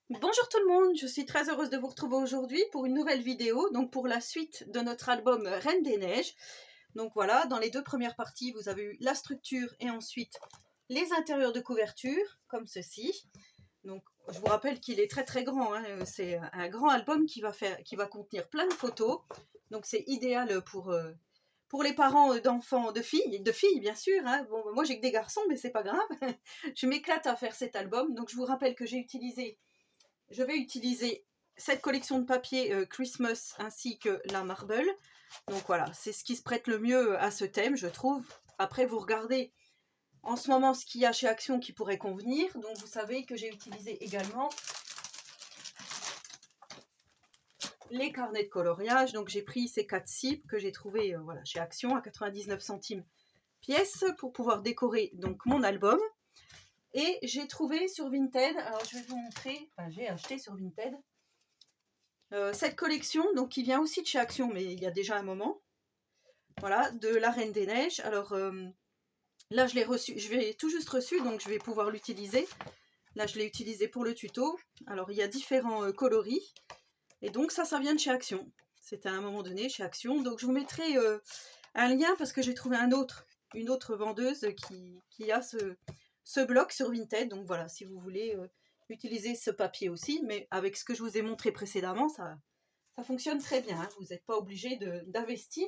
Bonjour tout le monde, je suis très heureuse de vous retrouver aujourd'hui pour une nouvelle vidéo, donc pour la suite de notre album Reine des Neiges. Donc voilà, dans les deux premières parties, vous avez eu la structure et ensuite les intérieurs de couverture, comme ceci. Donc je vous rappelle qu'il est très très grand, hein. C'est un grand album qui va contenir plein de photos. Donc c'est idéal pour les parents d'enfants, de filles bien sûr. Hein. Bon, moi j'ai que des garçons, mais c'est pas grave. Je m'éclate à faire cet album. Donc je vous rappelle que je vais utiliser cette collection de papier Christmas ainsi que la Marble. Donc voilà, c'est ce qui se prête le mieux à ce thème, je trouve. Après, vous regardez en ce moment ce qu'il y a chez Action qui pourrait convenir. Donc vous savez que j'ai utilisé également les carnets de coloriage. Donc j'ai pris ces 4 cibles que j'ai trouvées voilà, chez Action à 99 centimes pièce pour pouvoir décorer donc mon album. Et j'ai trouvé sur Vinted, alors je vais vous montrer, enfin j'ai acheté sur Vinted, cette collection, donc qui vient aussi de chez Action, mais il y a déjà un moment, voilà, de la Reine des Neiges. Alors là, je l'ai reçu, je l'ai tout juste reçu, donc je vais pouvoir l'utiliser. Là, je l'ai utilisé pour le tuto. Alors, il y a différents coloris, et donc ça vient de chez Action. C'était à un moment donné chez Action, donc je vous mettrai un lien parce que j'ai trouvé une autre vendeuse qui a ce bloc sur Vinted. Donc voilà, si vous voulez utiliser ce papier aussi, mais avec ce que je vous ai montré précédemment, ça fonctionne très bien. Hein. Vous n'êtes pas obligé d'investir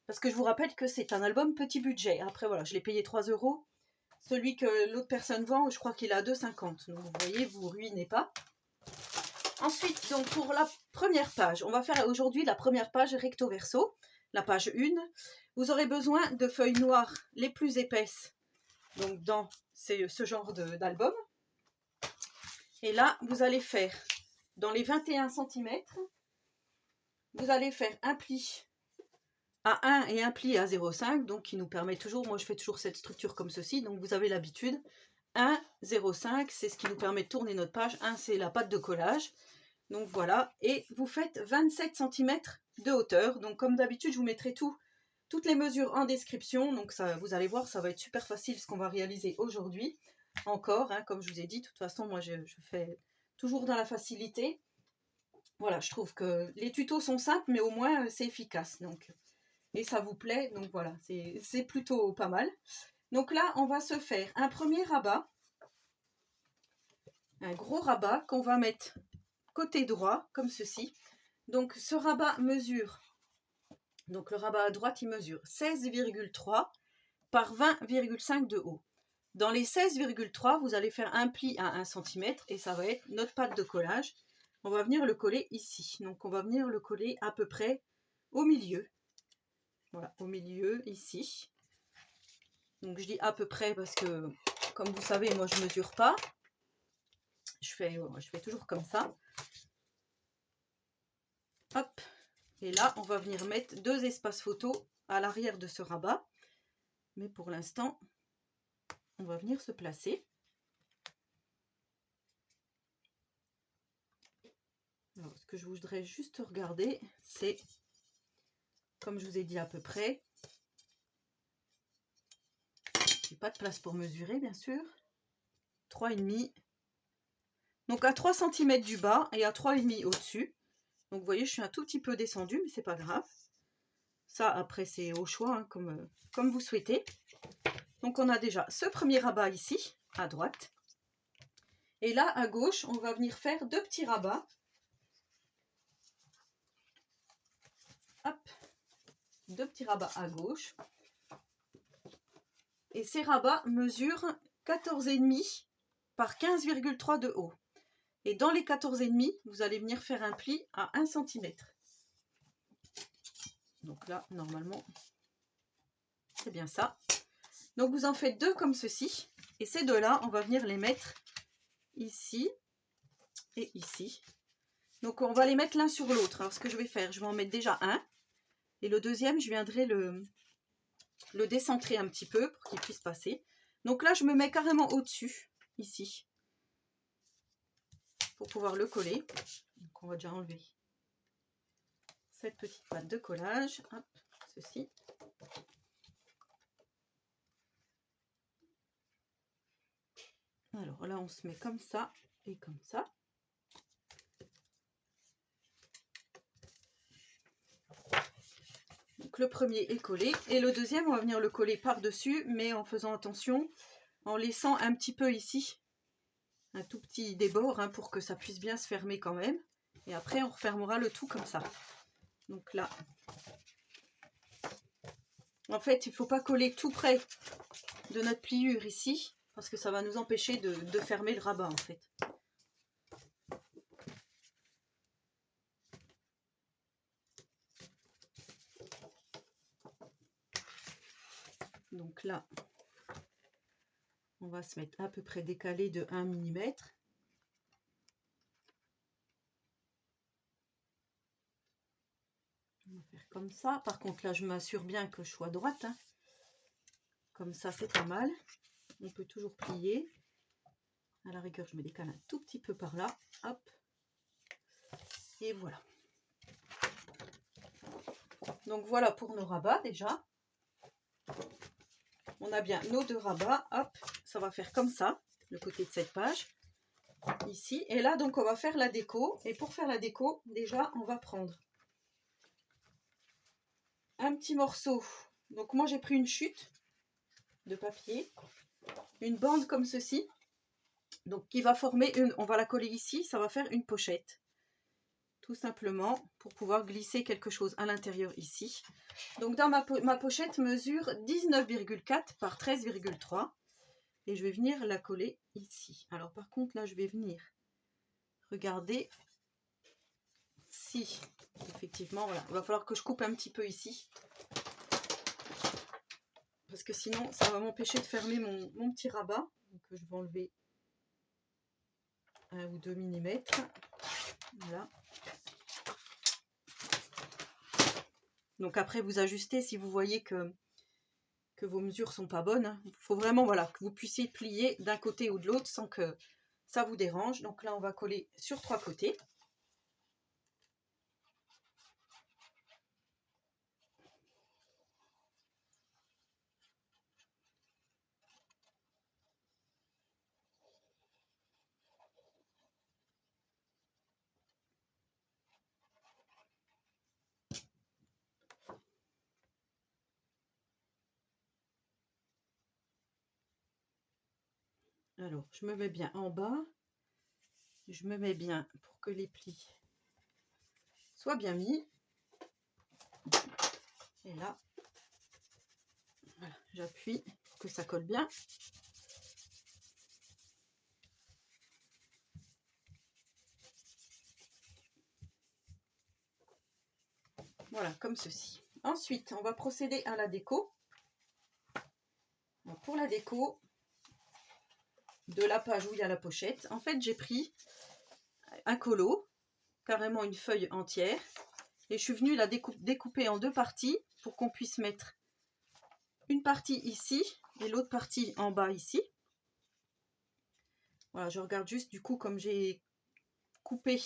parce que je vous rappelle que c'est un album petit budget. Après voilà, je l'ai payé 3 €. Celui que l'autre personne vend, je crois qu'il est à 2,50 €. Donc vous voyez, vous ruinez pas. Ensuite, donc pour la première page, on va faire aujourd'hui la première page recto verso, la page 1. Vous aurez besoin de feuilles noires les plus épaisses, donc dans ce genre d'album. Et là, vous allez faire, dans les 21 cm, vous allez faire un pli à 1 et un pli à 0,5, donc qui nous permet toujours, moi je fais toujours cette structure comme ceci, donc vous avez l'habitude. 1, 0,5, c'est ce qui nous permet de tourner notre page. 1, c'est la pâte de collage. Donc voilà, et vous faites 27 cm de hauteur. Donc comme d'habitude, je vous mettrai toutes les mesures en description. Donc ça, vous allez voir, ça va être super facile ce qu'on va réaliser aujourd'hui. Encore, hein, comme je vous ai dit, de toute façon, moi je fais toujours dans la facilité. Voilà, je trouve que les tutos sont simples, mais au moins c'est efficace. Donc, et ça vous plaît, donc voilà, c'est plutôt pas mal. Donc là, on va se faire un premier rabat, un gros rabat qu'on va mettre côté droit, comme ceci. Donc ce rabat mesure, donc le rabat à droite, il mesure 16,3 par 20,5 de haut. Dans les 16,3, vous allez faire un pli à 1 cm et ça va être notre pâte de collage. On va venir le coller ici. Donc on va venir le coller à peu près au milieu. Voilà, au milieu, ici. Donc je dis à peu près parce que, comme vous savez, moi je mesure pas. Je fais toujours comme ça. Hop. Et là, on va venir mettre 2 espaces photos à l'arrière de ce rabat. Mais pour l'instant, on va venir se placer. Alors, ce que je voudrais juste regarder, c'est, comme je vous ai dit à peu près, j'ai pas de place pour mesurer, bien sûr, 3,5. Donc à 3 cm du bas et à 3,5 au-dessus. Donc vous voyez, je suis un tout petit peu descendue, mais c'est pas grave. Ça, après, c'est au choix, hein, comme vous souhaitez. Donc on a déjà ce premier rabat ici, à droite. Et là, à gauche, on va venir faire 2 petits rabats. Hop, 2 petits rabats à gauche. Et ces rabats mesurent 14,5 par 15,3 de haut. Et dans les 14,5, vous allez venir faire un pli à 1 cm. Donc là, normalement, c'est bien ça. Donc vous en faites 2 comme ceci. Et ces deux-là, on va venir les mettre ici et ici. Donc on va les mettre l'un sur l'autre. Alors ce que je vais faire, je vais en mettre déjà un. Et le deuxième, je viendrai le décentrer un petit peu pour qu'il puisse passer. Donc là, je me mets carrément au-dessus, ici, pour pouvoir le coller. Donc on va déjà enlever cette petite pâte de collage. Hop, ceci. Alors là, on se met comme ça et comme ça. le premier est collé et le deuxième, on va venir le coller par-dessus, mais en faisant attention, en laissant un petit peu ici, un tout petit débord hein, pour que ça puisse bien se fermer quand même. Et après, on refermera le tout comme ça. Donc là, en fait, il ne faut pas coller tout près de notre pliure ici, parce que ça va nous empêcher de fermer le rabat en fait. Donc là, on va se mettre à peu près décalé de 1 mm. On va faire comme ça. Par contre, là, je m'assure bien que je sois droite. Hein. Comme ça, c'est pas mal. On peut toujours plier. À la rigueur, je me décale un tout petit peu par là. Hop. Et voilà. Donc voilà pour nos rabats déjà. On a bien nos 2 rabats. Hop, ça va faire comme ça, le côté de cette page. Ici. Et là, donc, on va faire la déco. Et pour faire la déco, déjà, on va prendre un petit morceau. Donc moi, j'ai pris une chute de papier. Une bande comme ceci. Donc qui va former une... On va la coller ici. Ça va faire une pochette. Tout simplement pour pouvoir glisser quelque chose à l'intérieur ici. Donc dans ma pochette mesure 19,4 par 13,3 et je vais venir la coller ici. Alors par contre là je vais venir regarder si effectivement voilà, il va falloir que je coupe un petit peu ici parce que sinon ça va m'empêcher de fermer mon petit rabat. Donc je vais enlever 1 ou 2 mm. Voilà. Donc après vous ajustez si vous voyez que vos mesures sont pas bonnes. Il faut vraiment voilà, que vous puissiez plier d'un côté ou de l'autre sans que ça vous dérange. Donc là on va coller sur 3 côtés. Alors je me mets bien en bas. Je me mets bien pour que les plis soient bien mis. Et là, voilà, j'appuie pour que ça colle bien. Voilà, comme ceci. Ensuite, on va procéder à la déco. Donc, pour la déco de la page où il y a la pochette, en fait, j'ai pris un colo, carrément une feuille entière, et je suis venue la découper en 2 parties pour qu'on puisse mettre une partie ici et l'autre partie en bas ici. Voilà, je regarde juste du coup comme j'ai coupé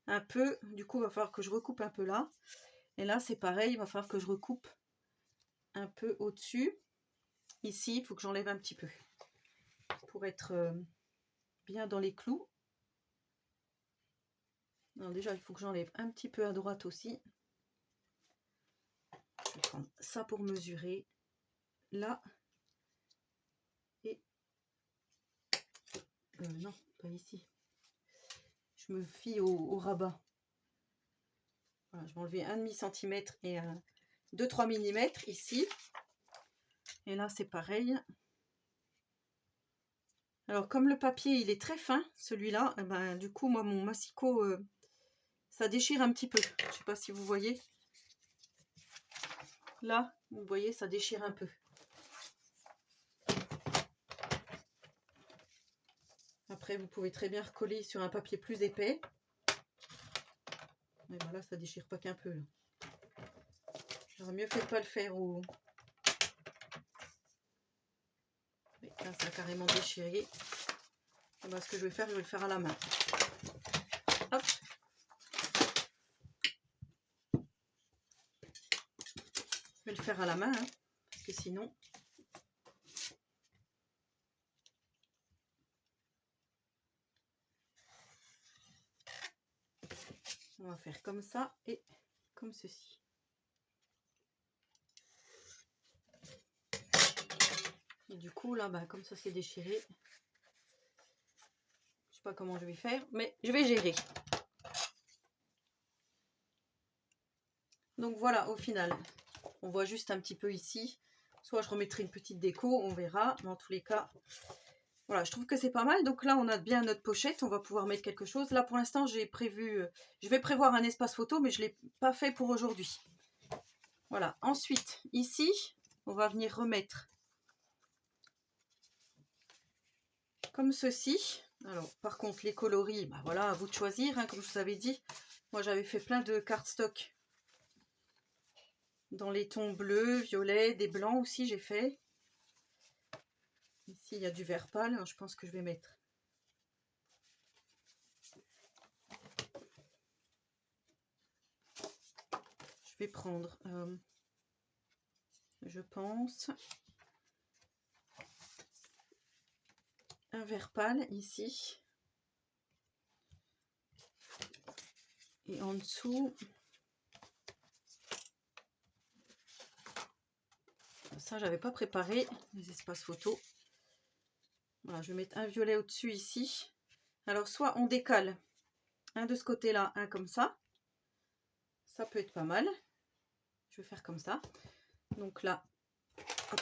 un peu, du coup il va falloir que je recoupe un peu là. Et là c'est pareil, il va falloir que je recoupe un peu au-dessus. Ici, il faut que j'enlève un petit peu pour être bien dans les clous. Alors déjà, il faut que j'enlève un petit peu à droite aussi. Je vais prendre ça pour mesurer là. Et non, pas ici. Je me fie au rabat. Voilà, je vais enlever 1,5 cm et 2-3 mm ici. Et là, c'est pareil. Alors, comme le papier, il est très fin, celui-là, eh ben, du coup, moi, mon massicot, ça déchire un petit peu. Je ne sais pas si vous voyez. Là, vous voyez, ça déchire un peu. Après, vous pouvez très bien recoller sur un papier plus épais. Mais voilà, ça déchire pas qu'un peu. J'aurais mieux fait de pas le faire au... Mais là, ça a carrément déchiré. Et ben, ce que je vais faire, je vais le faire à la main. Hop. Je vais le faire à la main, hein, parce que sinon... On va faire comme ça et comme ceci. Et du coup, là, bah, comme ça c'est déchiré, je sais pas comment je vais faire, mais je vais gérer. Donc voilà, au final, on voit juste un petit peu ici. Soit je remettrai une petite déco, on verra. Mais en tous les cas, voilà, je trouve que c'est pas mal. Donc là, on a bien notre pochette, on va pouvoir mettre quelque chose. Là, pour l'instant, j'ai prévu, je vais prévoir un espace photo, mais je ne l'ai pas fait pour aujourd'hui. Voilà, ensuite, ici, on va venir remettre comme ceci. Alors, par contre, les coloris, bah voilà, à vous de choisir, hein, comme je vous avais dit. Moi, j'avais fait plein de cardstock dans les tons bleus, violets, des blancs aussi, j'ai fait. Ici, il y a du vert pâle, hein, je pense que je vais mettre. Je vais prendre, je pense, un vert pâle ici. Et en dessous, ça j'avais pas préparé, les espaces photos. Voilà, je vais mettre un violet au-dessus ici. Alors soit on décale un de ce côté-là, un comme ça. Ça peut être pas mal. Je vais faire comme ça. Donc là, hop.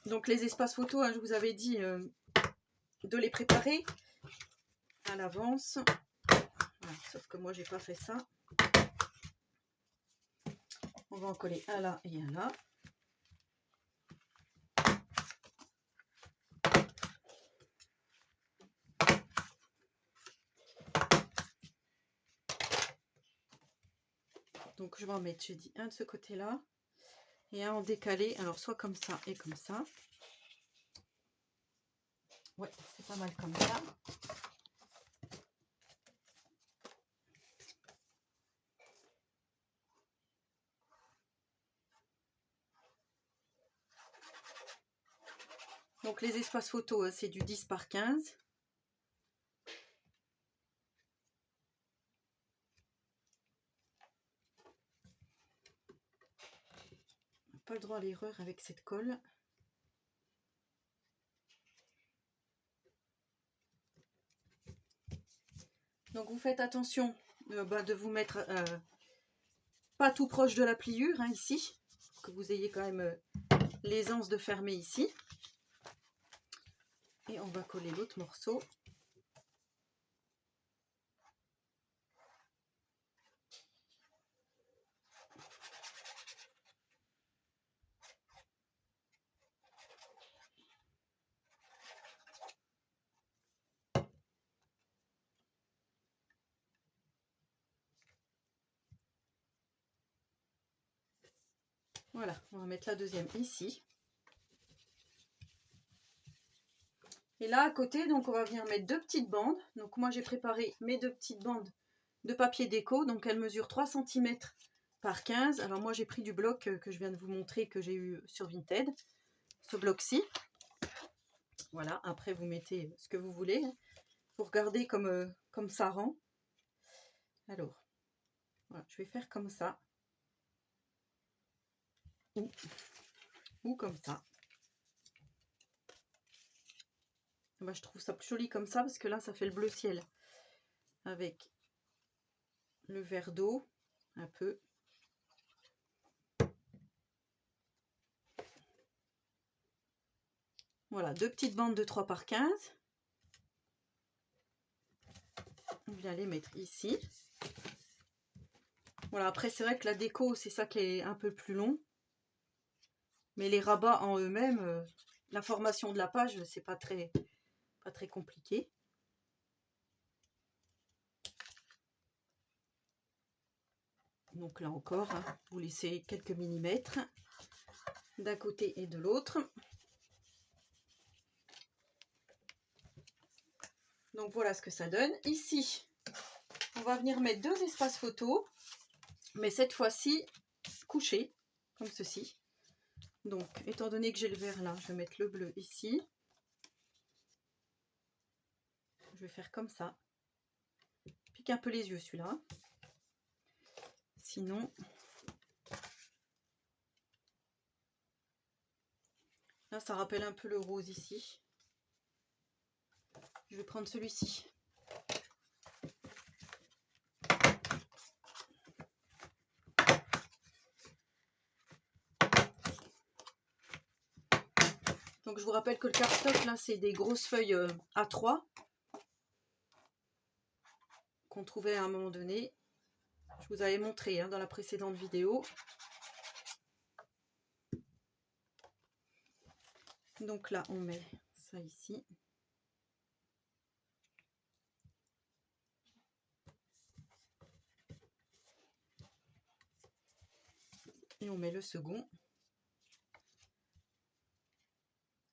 Donc les espaces photos, hein, je vous avais dit de les préparer à l'avance. Voilà, sauf que moi j'ai pas fait ça. On va en coller un là et un là. Donc je vais en mettre, j'ai dit, un de ce côté-là et un en décalé. Alors soit comme ça et comme ça. Ouais, c'est pas mal comme ça. Donc les espaces photos, c'est du 10 par 15. Pas le droit à l'erreur avec cette colle. Donc vous faites attention de vous mettre pas tout proche de la pliure, hein, ici, pour que vous ayez quand même l'aisance de fermer ici. Et on va coller l'autre morceau. Voilà, on va mettre la deuxième ici. Et là, à côté, donc on va venir mettre deux petites bandes. Donc moi, j'ai préparé mes deux petites bandes de papier déco. Donc elles mesurent 3 cm par 15. Alors moi, j'ai pris du bloc que je viens de vous montrer, que j'ai eu sur Vinted. Ce bloc-ci. Voilà, après vous mettez ce que vous voulez. Vous regardez comme ça rend. Alors, voilà, je vais faire comme ça. Ou comme ça. Moi, je trouve ça plus joli comme ça parce que là, ça fait le bleu ciel avec le vert d'eau un peu. Voilà, deux petites bandes de 3 par 15. On vient les mettre ici. Voilà, après c'est vrai que la déco, c'est ça qui est un peu plus long. Mais les rabats en eux-mêmes, la formation de la page, c'est pas très compliqué. Donc là encore, hein, vous laissez quelques millimètres d'un côté et de l'autre. Donc voilà ce que ça donne. Ici, on va venir mettre deux espaces photos, mais cette fois-ci couchés, comme ceci. Donc, étant donné que j'ai le vert là, je vais mettre le bleu ici. Je vais faire comme ça. Pique un peu les yeux celui-là. Sinon, Là, ça rappelle un peu le rose ici. Je vais prendre celui-ci. Donc je vous rappelle que le cardstock là c'est des grosses feuilles A3 qu'on trouvait à un moment donné. Je vous avais montré hein, dans la précédente vidéo. Donc là on met ça ici. Et on met le second.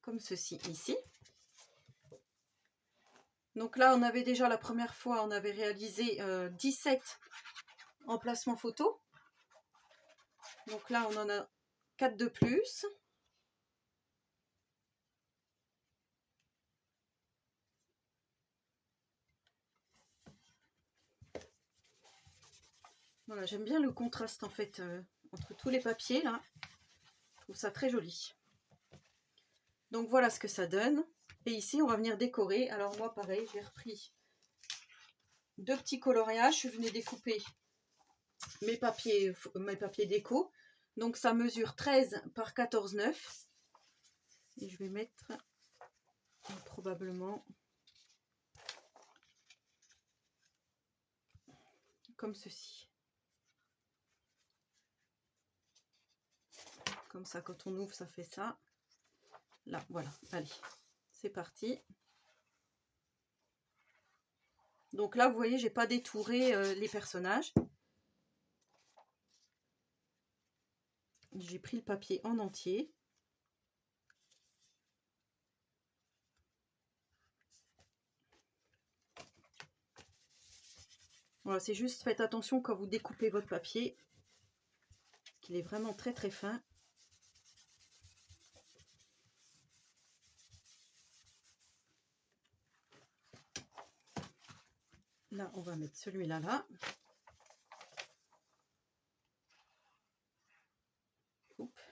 Comme ceci ici. Donc là on avait déjà la première fois on avait réalisé 17 emplacements photo. Donc là on en a 4 de plus. Voilà, j'aime bien le contraste en fait entre tous les papiers là. Je trouve ça très joli. Donc voilà ce que ça donne. Et ici on va venir décorer. Alors moi pareil, j'ai repris 2 petits coloriages. Je suis venue découper mes papiers déco. Donc ça mesure 13 par 14,9. Et je vais mettre probablement comme ceci. Comme ça, quand on ouvre, ça fait ça. Là, voilà. Allez, c'est parti. Donc là, vous voyez, j'ai pas détouré les personnages. J'ai pris le papier en entier. Voilà, c'est juste, faites attention quand vous découpez votre papier, qu'il est vraiment très très fin. Là, on va mettre celui-là là. Oups.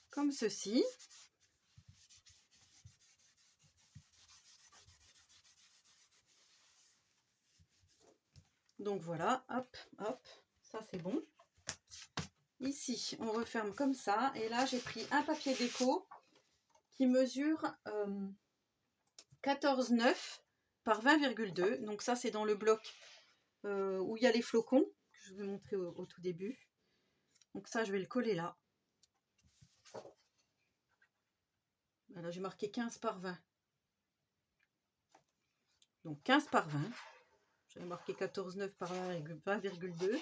Comme ceci. Donc voilà, hop, hop, ça c'est bon. Ici, on referme comme ça. Et là, j'ai pris un papier déco qui mesure 14,9 par 20,2. Donc ça, c'est dans le bloc où il y a les flocons, que je vous ai montré au tout début. Donc ça, je vais le coller là. Voilà, j'ai marqué 15 par 20. Donc 15 par 20. J'avais marqué 14,9 par 20,2.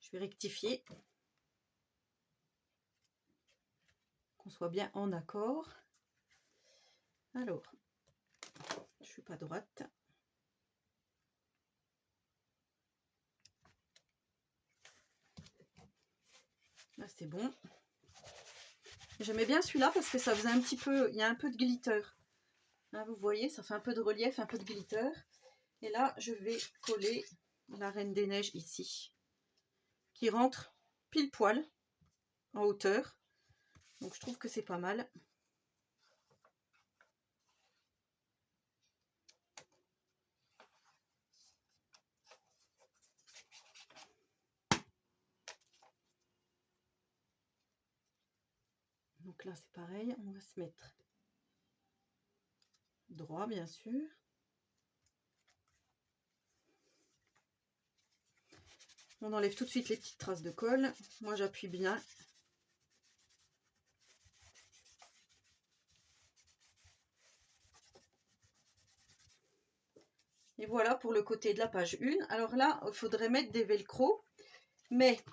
Je vais rectifier. Qu'on soit bien en accord. Alors, je suis pas droite. Là, c'est bon. J'aimais bien celui-là parce que ça faisait un petit peu, il y a un peu de glitter. Là, vous voyez, ça fait un peu de relief, un peu de glitter. Et là, je vais coller la Reine des Neiges ici, qui rentre pile poil en hauteur. Donc, je trouve que c'est pas mal. Donc là, c'est pareil, on va se mettre droit, bien sûr. On enlève tout de suite les petites traces de colle. Moi, j'appuie bien. Et voilà pour le côté de la page 1. Alors là, il faudrait mettre des velcro. Mais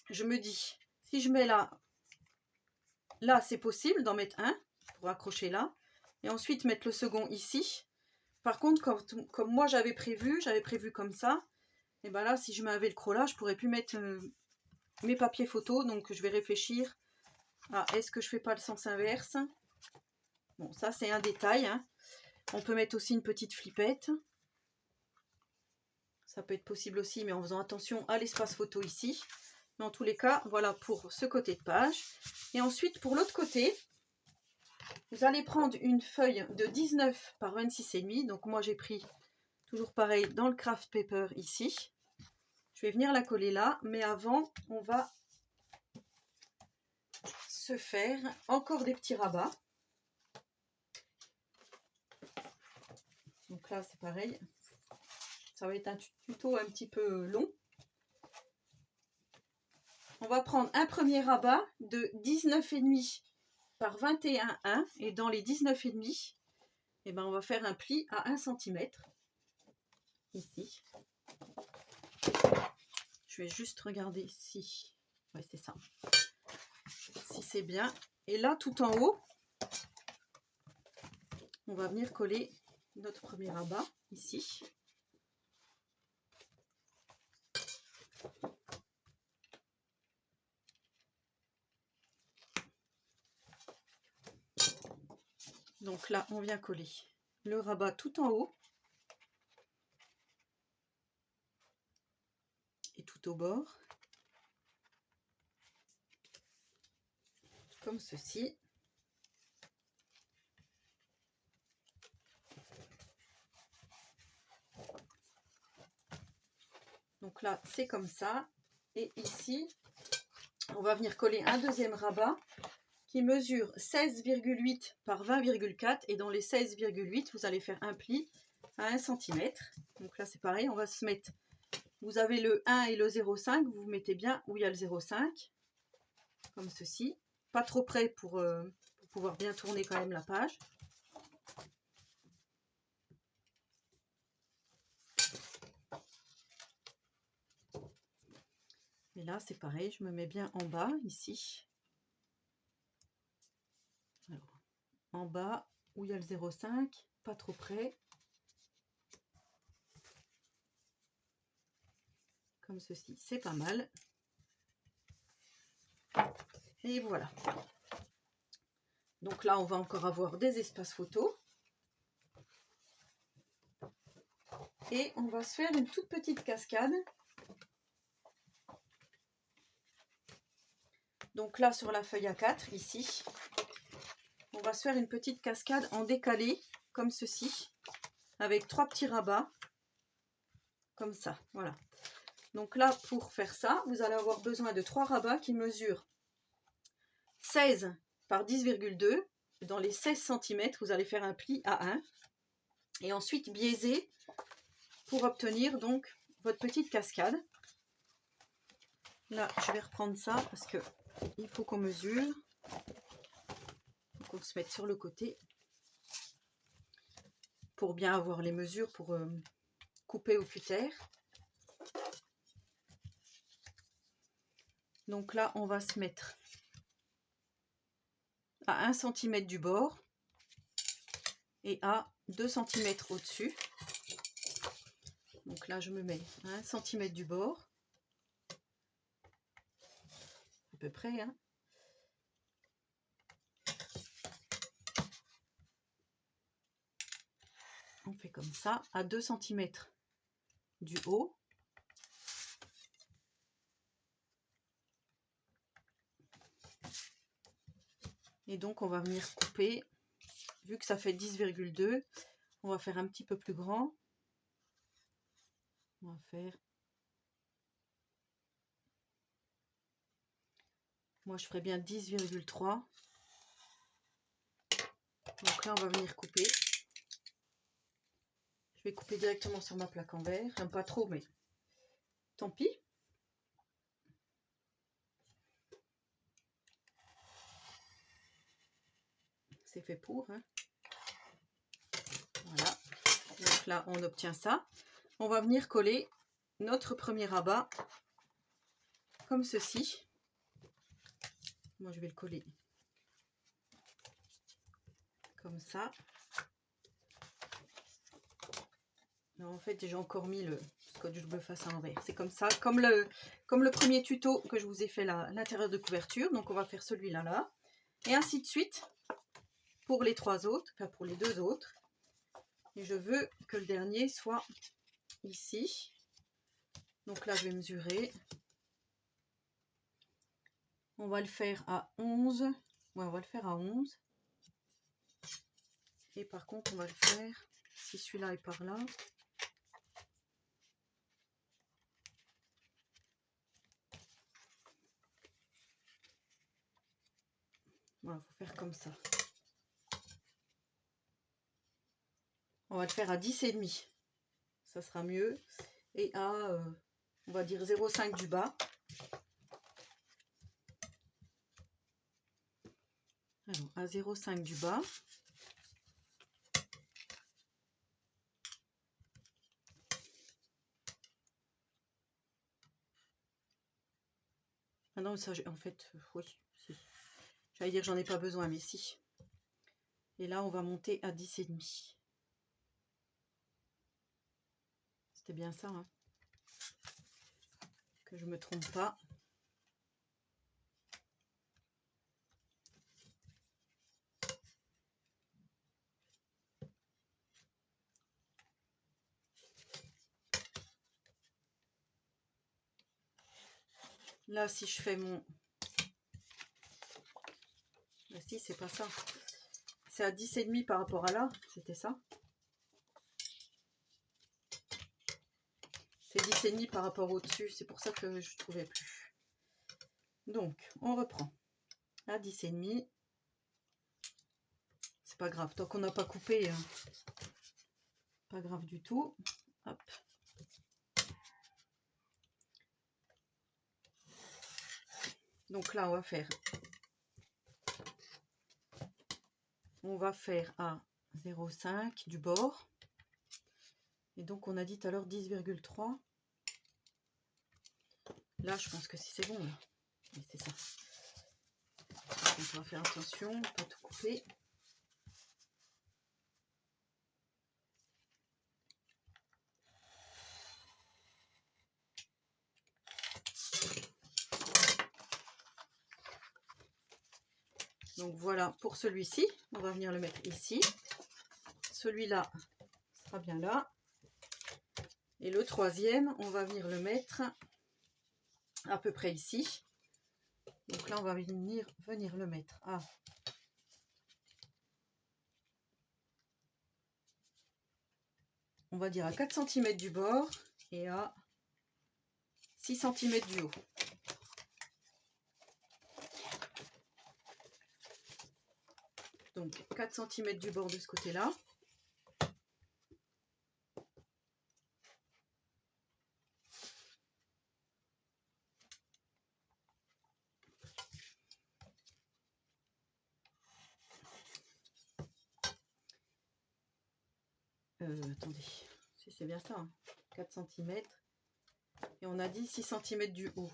je me dis, si je mets là, c'est possible d'en mettre un pour accrocher là. Et ensuite mettre le second ici. Par contre, comme moi j'avais prévu comme ça. Et ben là, si je mets un velcro là, je pourrais plus mettre mes papiers photos. Donc je vais réfléchir à est-ce que je fais pas le sens inverse. Bon, ça c'est un détail, hein. On peut mettre aussi une petite flippette. Ça peut être possible aussi, mais en faisant attention à l'espace photo ici. Dans tous les cas, voilà pour ce côté de page. Et ensuite, pour l'autre côté, vous allez prendre une feuille de 19 par 26,5. Donc moi, j'ai pris, toujours pareil, dans le craft paper ici. Je vais venir la coller là. Mais avant, on va se faire encore des petits rabats. Donc là, c'est pareil. Ça va être un tuto un petit peu long. On va prendre un premier rabat de 19,5 par 21,1 et dans les 19,5, eh ben, on va faire un pli à 1 cm ici. Je vais juste regarder si, ouais, c'est ça, si c'est bien. Et là, tout en haut, on va venir coller notre premier rabat ici. Donc là, on vient coller le rabat tout en haut et tout au bord, comme ceci. Donc là, c'est comme ça. Et ici, on va venir coller un deuxième rabat qui mesure 16,8 par 20,4 et dans les 16,8 vous allez faire un pli à 1 cm. Donc là c'est pareil, on va se mettre, vous avez le 1 et le 0,5, vous vous mettez bien où il y a le 0,5 comme ceci, pas trop près pour pouvoir bien tourner quand même la page. Et là c'est pareil, je me mets bien en bas ici. Alors, en bas où il y a le 0,5, pas trop près. Comme ceci, c'est pas mal. Et voilà. Donc là, on va encore avoir des espaces photos. Et on va se faire une toute petite cascade. Donc là, sur la feuille A4, ici, on va se faire une petite cascade en décalé, comme ceci, avec 3 petits rabats, comme ça, voilà. Donc là, pour faire ça, vous allez avoir besoin de 3 rabats qui mesurent 16 par 10,2. Dans les 16 cm, vous allez faire un pli à 1. Et ensuite, biaiser pour obtenir donc votre petite cascade. Là, je vais reprendre ça parce que il faut qu'on mesure. Donc on se mette sur le côté pour bien avoir les mesures pour couper au cutter. Donc là, on va se mettre à 1 cm du bord et à 2 cm au-dessus. Donc là, je me mets à 1 cm du bord, à peu près, hein. On fait comme ça, à 2 cm du haut. Et donc, on va venir couper, vu que ça fait 10,2, on va faire un petit peu plus grand. On va faire... Moi, je ferais bien 10,3. Donc là, on va venir couper. Je vais couper directement sur ma plaque en verre. J'aime pas trop, mais tant pis. C'est fait pour, hein. Voilà. Donc là, on obtient ça. On va venir coller notre premier rabat comme ceci. Moi, je vais le coller comme ça. Alors, en fait, j'ai encore mis scotch double face à l'envers. C'est comme ça, comme le premier tuto que je vous ai fait l'intérieur de couverture. Donc on va faire celui-là là. Et ainsi de suite pour les trois autres, enfin pour les deux autres. Et je veux que le dernier soit ici. Donc là je vais mesurer. On va le faire à 11. Ouais, on va le faire à 11. Et par contre, on va le faire, si celui-là est par là. Voilà, il faut faire comme ça. On va le faire à 10,5. Ça sera mieux. Et à, on va dire 0,5 du bas. Alors, à 0,5 du bas. Ah non, ça, en fait, oui, si. J'allais dire j'en ai pas besoin, mais si. Et là, on va monter à 10,5. C'était bien ça, hein, que je me trompe pas. Là, si je fais mon... Là, si, c'est pas ça. C'est à 10,5 par rapport à là. C'était ça. C'est 10,5 par rapport au-dessus. C'est pour ça que je ne trouvais plus. Donc, on reprend. À 10,5. C'est pas grave. Tant qu'on n'a pas coupé, hein, pas grave du tout. Hop. Donc là, on va faire à 0,5 du bord. Et donc, on a dit tout à l'heure 10,3. Là, je pense que si c'est bon, là. Oui, c'est ça. Donc, on va faire attention, pas tout couper. Donc voilà pour celui-ci. On va venir le mettre ici. Celui-là sera bien là. Et le troisième, on va venir le mettre à peu près ici. Donc là, on va venir le mettre à... On va dire à 4 cm du bord et à 6 cm du haut. Donc 4 cm du bord de ce côté-là. Attendez, si c'est bien ça, hein. 4 cm. Et on a dit 6 cm du haut.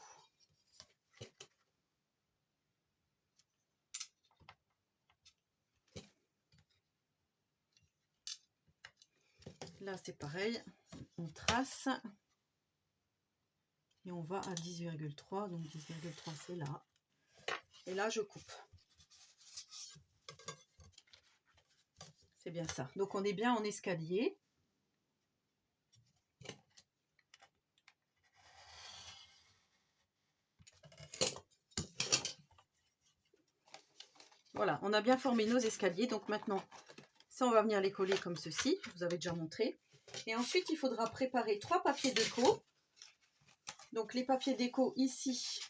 Là, c'est pareil. On trace. Et on va à 10,3. Donc 10,3, c'est là. Et là, je coupe. C'est bien ça. Donc, on est bien en escalier. Voilà, on a bien formé nos escaliers. Donc maintenant, ça, on va venir les coller comme ceci. Je vous avais déjà montré. Et ensuite, il faudra préparer 3 papiers déco. Donc, les papiers déco ici,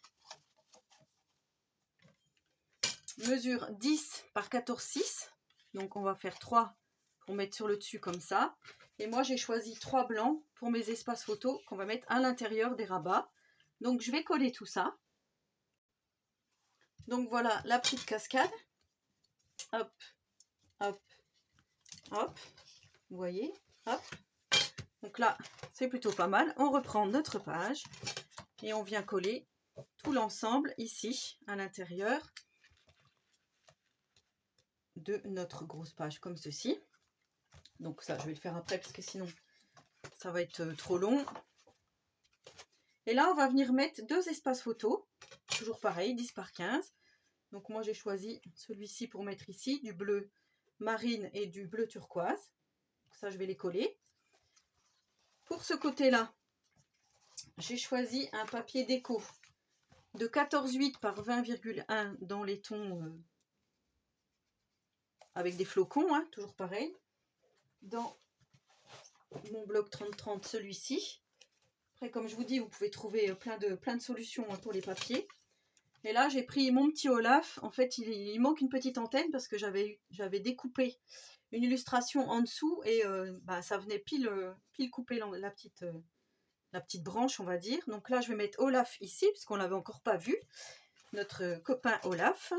mesure 10 par 14,6. Donc, on va faire 3 pour mettre sur le dessus comme ça. Et moi, j'ai choisi 3 blancs pour mes espaces photos qu'on va mettre à l'intérieur des rabats. Donc, je vais coller tout ça. Donc, voilà la petite cascade. Hop, hop, hop. Vous voyez, hop. Donc là, c'est plutôt pas mal. On reprend notre page et on vient coller tout l'ensemble ici, à l'intérieur de notre grosse page, comme ceci. Donc ça, je vais le faire après parce que sinon, ça va être trop long. Et là, on va venir mettre 2 espaces photos, toujours pareil, 10 par 15. Donc moi, j'ai choisi celui-ci pour mettre ici, du bleu marine et du bleu turquoise. Ça, je vais les coller. Pour ce côté-là, j'ai choisi un papier déco de 14,8 par 20,1 dans les tons avec des flocons, hein, toujours pareil. Dans mon bloc 30-30, celui-ci. Après, comme je vous dis, vous pouvez trouver plein de solutions pour les papiers. Et là, j'ai pris mon petit Olaf. En fait, il manque une petite antenne parce que j'avais découpé une illustration en dessous et ça venait pile couper la petite branche, on va dire. Donc là, je vais mettre Olaf ici, puisqu'on ne l'avait encore pas vu. Notre copain Olaf.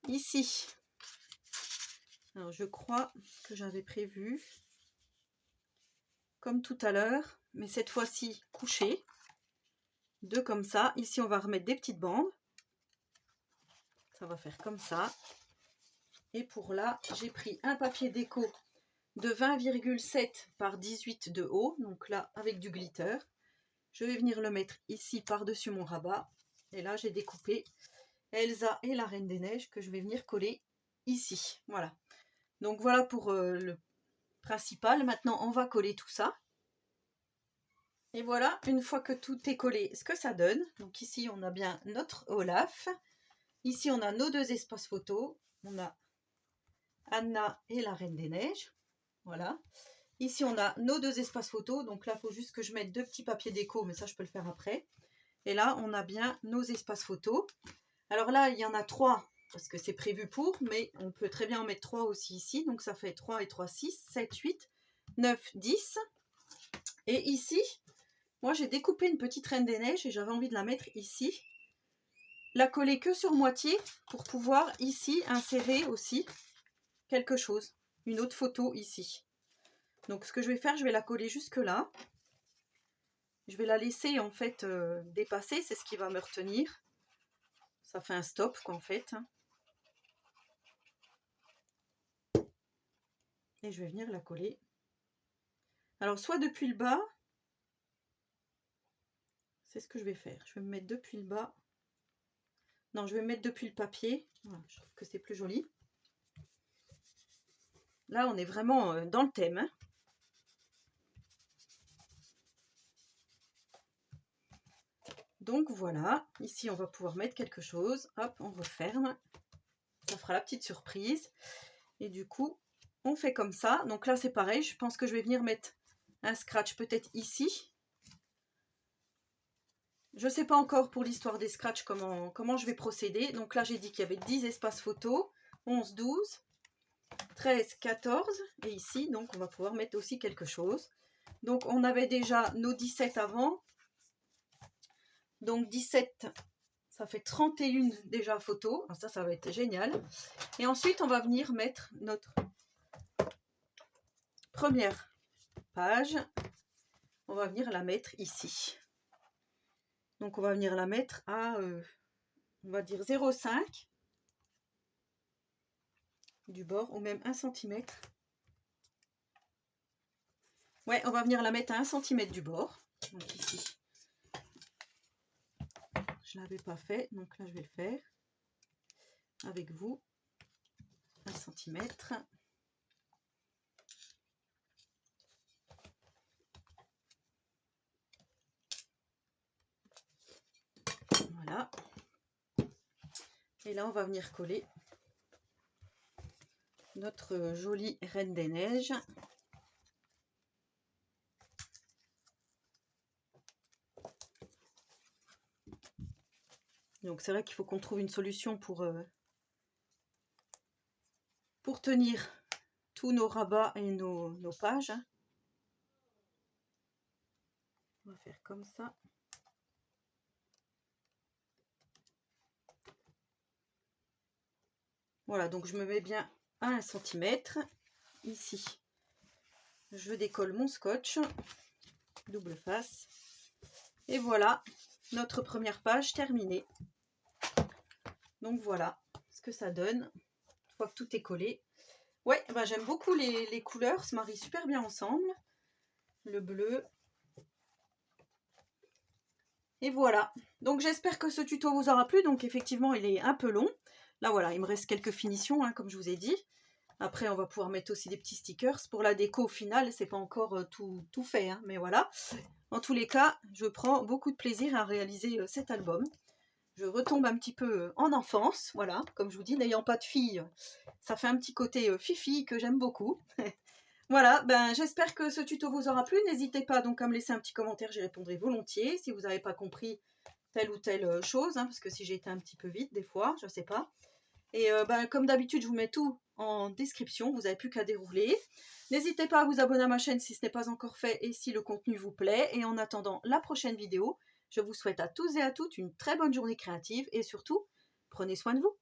Ici. Alors, je crois que j'avais prévu, comme tout à l'heure, mais cette fois-ci couché. 2 comme ça. Ici, on va remettre des petites bandes. Ça va faire comme ça. Et pour là, j'ai pris un papier déco de 20,7 par 18 de haut. Donc là, avec du glitter. Je vais venir le mettre ici par-dessus mon rabat. Et là, j'ai découpé Elsa et la Reine des Neiges que je vais venir coller ici. Voilà. Donc voilà pour le principal. Maintenant, on va coller tout ça. Et voilà, une fois que tout est collé, ce que ça donne. Donc ici, on a bien notre Olaf. Ici, on a nos 2 espaces photos. On a Anna et la Reine des Neiges. Voilà. Ici, on a nos 2 espaces photos. Donc là, il faut juste que je mette 2 petits papiers déco, mais ça, je peux le faire après. Et là, on a bien nos espaces photos. Alors là, il y en a 3, parce que c'est prévu pour, mais on peut très bien en mettre 3 aussi ici. Donc ça fait 3 et 3, 6, 7, 8, 9, 10. Et ici, moi, j'ai découpé une petite Reine des Neiges et j'avais envie de la mettre ici. La coller que sur moitié pour pouvoir ici insérer aussi quelque chose. Une autre photo ici. Donc ce que je vais faire, je vais la coller jusque là. Je vais la laisser en fait dépasser, c'est ce qui va me retenir. Ça fait un stop qu'en fait. Et je vais venir la coller. Alors soit depuis le bas, c'est ce que je vais faire. Je vais me mettre depuis le bas. Non, je vais me mettre depuis le papier. Voilà, je trouve que c'est plus joli. Là, on est vraiment dans le thème. Hein. Donc voilà, ici on va pouvoir mettre quelque chose. Hop, on referme. Ça fera la petite surprise. Et du coup, on fait comme ça. Donc là, c'est pareil. Je pense que je vais venir mettre un scratch peut-être ici. Je ne sais pas encore pour l'histoire des scratchs comment je vais procéder. Donc là, j'ai dit qu'il y avait 10 espaces photos. 11, 12, 13, 14. Et ici, donc, on va pouvoir mettre aussi quelque chose. Donc, on avait déjà nos 17 avant. Donc, 17, ça fait 31 déjà photos. Ça va être génial. Et ensuite, on va venir mettre notre première page. On va venir la mettre ici. Donc, on va venir la mettre à, on va dire 0,5 du bord, ou même 1 cm. Ouais, on va venir la mettre à 1 cm du bord. Donc ici, je ne l'avais pas fait, donc là je vais le faire avec vous. 1 cm. Voilà. Et là, on va venir coller notre jolie Reine des Neiges. Donc c'est vrai qu'il faut qu'on trouve une solution pour tenir tous nos rabats et nos pages. On va faire comme ça. Voilà, donc je me mets bien à 1 cm. Ici, je décolle mon scotch, double face. Et voilà, notre première page terminée. Donc voilà ce que ça donne, une fois que tout est collé. Ouais, bah j'aime beaucoup les couleurs, se marient super bien ensemble. Le bleu, Et voilà. Donc j'espère que ce tuto vous aura plu. Donc effectivement, il est un peu long. Là, voilà, il me reste quelques finitions, hein, comme je vous ai dit. Après, on va pouvoir mettre aussi des petits stickers. Pour la déco, au final, c'est pas encore tout fait, hein, mais voilà. En tous les cas, je prends beaucoup de plaisir à réaliser cet album. Je retombe un petit peu en enfance, voilà. Comme je vous dis, n'ayant pas de fille, ça fait un petit côté fifi que j'aime beaucoup. Voilà, ben j'espère que ce tuto vous aura plu. N'hésitez pas donc à me laisser un petit commentaire, j'y répondrai volontiers. Si vous n'avez pas compris telle ou telle chose, hein, parce que si j'ai été un petit peu vite des fois, je ne sais pas. Et ben, comme d'habitude, je vous mets tout en description, vous n'avez plus qu'à dérouler. N'hésitez pas à vous abonner à ma chaîne si ce n'est pas encore fait et si le contenu vous plaît. Et en attendant la prochaine vidéo, je vous souhaite à tous et à toutes une très bonne journée créative et surtout, prenez soin de vous.